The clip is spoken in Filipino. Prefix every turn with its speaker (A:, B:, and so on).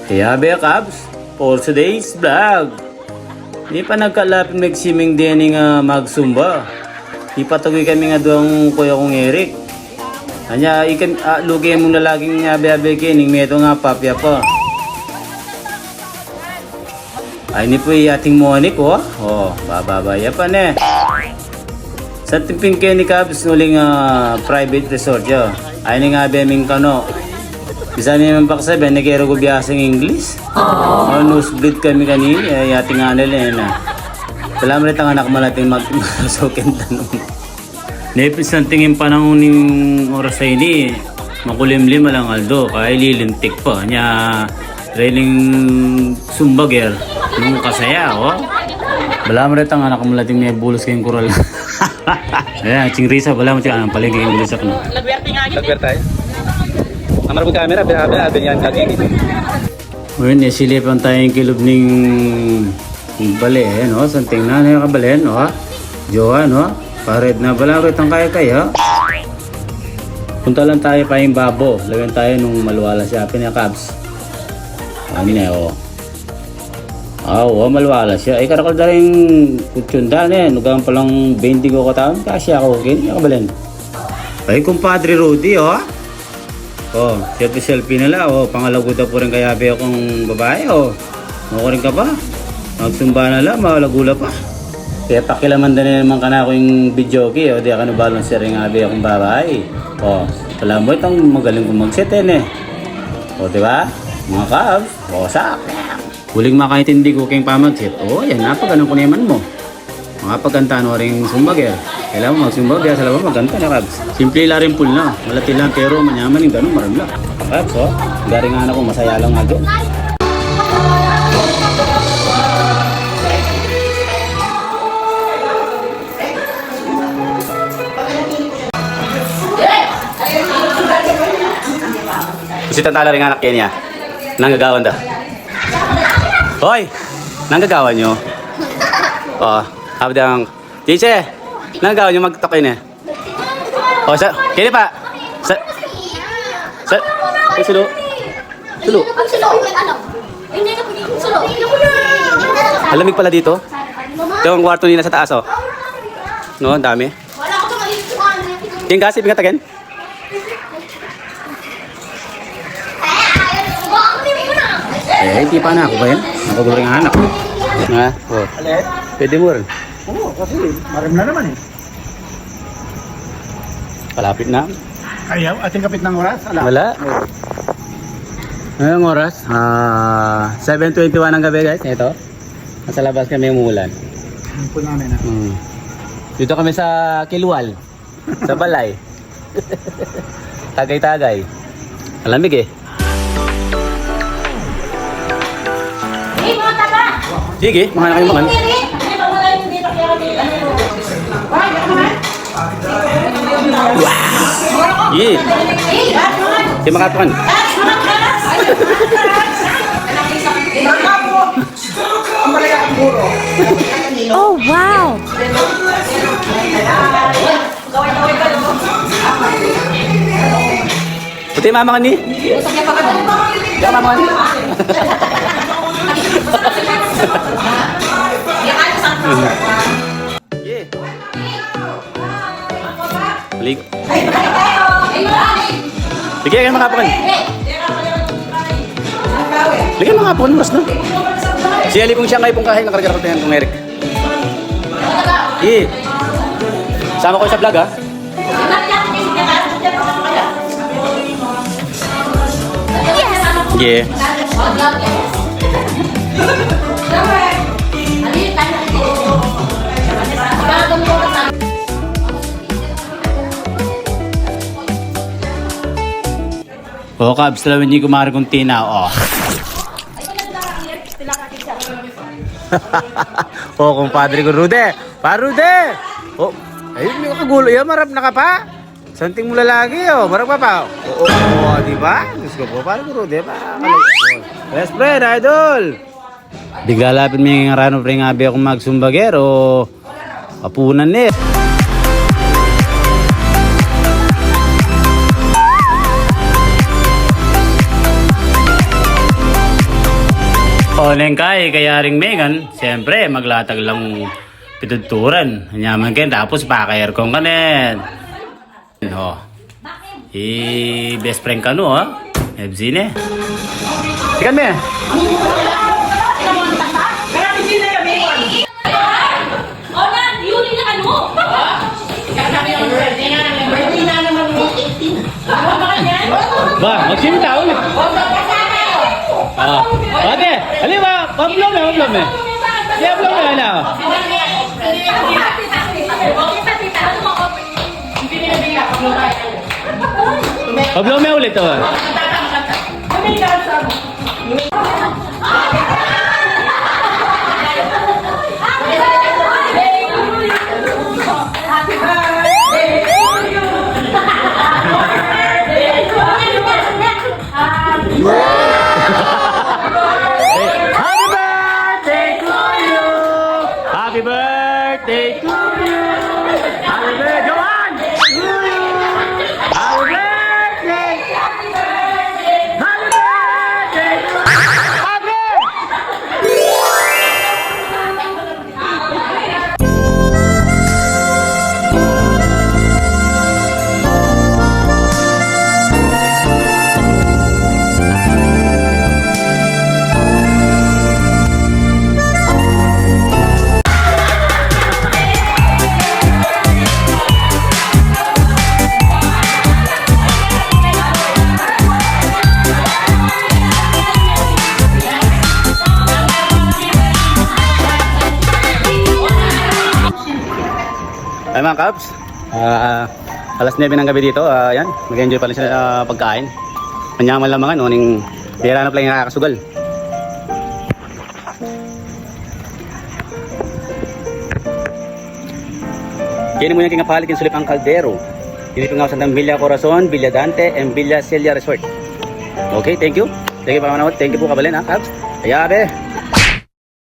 A: Kaya be Cubs, for today's vlog. Di pa nagkalapin mag-swimming din nga magsumba. Di pa tuloy kami nga doon kuya kong Eric. Kanya ikan lugi mong lalaging abe-abe kining meto nga papya pa. Ay ni po ating monik oh. Oh, bababaya pa ne. Sa timping kay ni Cubs nuling private resort yo. Ay ni nga beming kano. Bisa naman paksabi, nagkero ko biyasang English. Nosebleed kami kanini, yating nga nila na. Salamat rin ang anak mo natin mag-sokin tanong. Nepis ang tingin panahon ng oras ay ini, makulimlim lang aldo, kaya lilintik pa. Nya, trailing sumbager, nung kasaya, oh. Salamat rin ang anak mo natin may bulos kayong kural. Ayan, chingrisa, wala mo siya, paligay yung bulos ako.
B: Lagwer tayo. Amar mo camera, abi yan kagigit.
A: Ngayon, silipan tayong kilob ng bale, no? Santing na yung kabalen, no? Jowa, no? Pared na balawit ang kaya-kaya. Punta lang tayo pa yung babo. Lagyan tayo nung maluwala siya. Pinaka-Cubs. Ano na, oh. Oo, maluwala siya. Ay, karakal na rin kutsunda na yan. Nugang palang 20 ko katawan. Kasi ako, okay? Yung kabalen. Ay, kumpadre Rudy, oh. Oh, selfie nila. Oh, pangalaguda po rin kaya be akong babae. Oh, ako rin ka ba? Magsumba na lang, malagula pa. Kaya pakilaman din naman ka na ako yung video ki. Oh, di ako nabalong siya rin nga be akong babae. Oh, alam mo itong magaling kong mag-set eh. Oh, diba? Mga Cubs, bosak. Huling makaintindi ko kayong pamag-set. Oh, yan, napag-anong kuneman mo. Mga pagkantaan mo rin sumbager. Kailangan mo magsumbag, kaya sa labang magkanta na Cubs. Simple lang rin pool na. Malati lang pero manyaman yung ganun, marami lang. Cubs, oh. Gari nga na ko, masaya lang nga doon. Kasi tantala rin anak Kenya. Nanggagawan da. Hoy! Nanggagawan nyo. Oh, habang ang... Jiche! Nanggagawan nyo magtokin eh. Oh, sa... Kini pa! Sa... Sa... Ay, sulo. Sulo.
C: Ang sulo, ano? Hindi na pwede sulo.
A: Alamig pala dito. Ito ang kwarto nila sa taas, oh. No, ang dami.
C: Wala ko ito maliit.
A: Yung kasi, pingatagin. Hindi pa na ako ba yan? Ako ba rin ang anak? Ha? Oh. Pwede mo rin.
B: Oo, kasi maram na naman eh.
A: Palapit na.
B: Ayaw, ating kapit ng oras.
A: Wala. Ngayong oras, 7:21 ng gabi guys. Ito. Nasa labas kami umuulan.
B: Ang po namin na.
A: Dito kami sa Kilwal. Sa Balay. Tagay-tagay. Alamig eh. Sige, mga kayo makan. Wow! Iya. Sige, makatukan.
D: Oh, wow!
A: Puti mama ka ni? Kaya mama ka ni? Yeah. Balik. Bigyan kayo mga kapakan. Bigyan mga kapakan, mas no? Si Ali pong siya ngayon pong kahit nakaragarating kong Eric. Yeah. Sama ko sa vlog ha? Yeah. Oh, Cubs, talawan niyo kumari kong tina, oh. Oh, kumpadre ko, Rude. Pa, Rude! Oh, ayun, may kagulo. Yan, marap na ka pa. Santing mo lalaki, oh. Marap ka pa. Oh, di ba? Gusto ko po, parang Rude, pa. Best friend, idol! Bigla lapit may nga rano pre nga akong magsumbagero. Kapunan eh. neng kay kaya ring Megan, siyempre maglatag lang pituturan. Anyaman kayo, tapos paka-aircon ka net. No. Best friend ka no, ha? FZ ne.
B: Sikan me. Ba, magsin taon. Ate, ali ba? Pablom me. Siya pablom me na. Pablom me ulit to. Happy birthday to you. Happy birthday, Johan. To you. Happy birthday. Happy birthday to you. Happy. Ay mga Cubs, alas 9 ng gabi dito, yan, mag-enjoy pala sila pagkain. Manyaman lang mga, ning bira na pala yung nakakasugal. Kini mo yung kingapalit yung sulip ang kaldero. Dito nga sa Villa Corazon, Villa Dante, and Villa Celia Resort. Okay, thank you. Thank you pa manood. Thank you po kabalin ha, Cubs. Ayabe.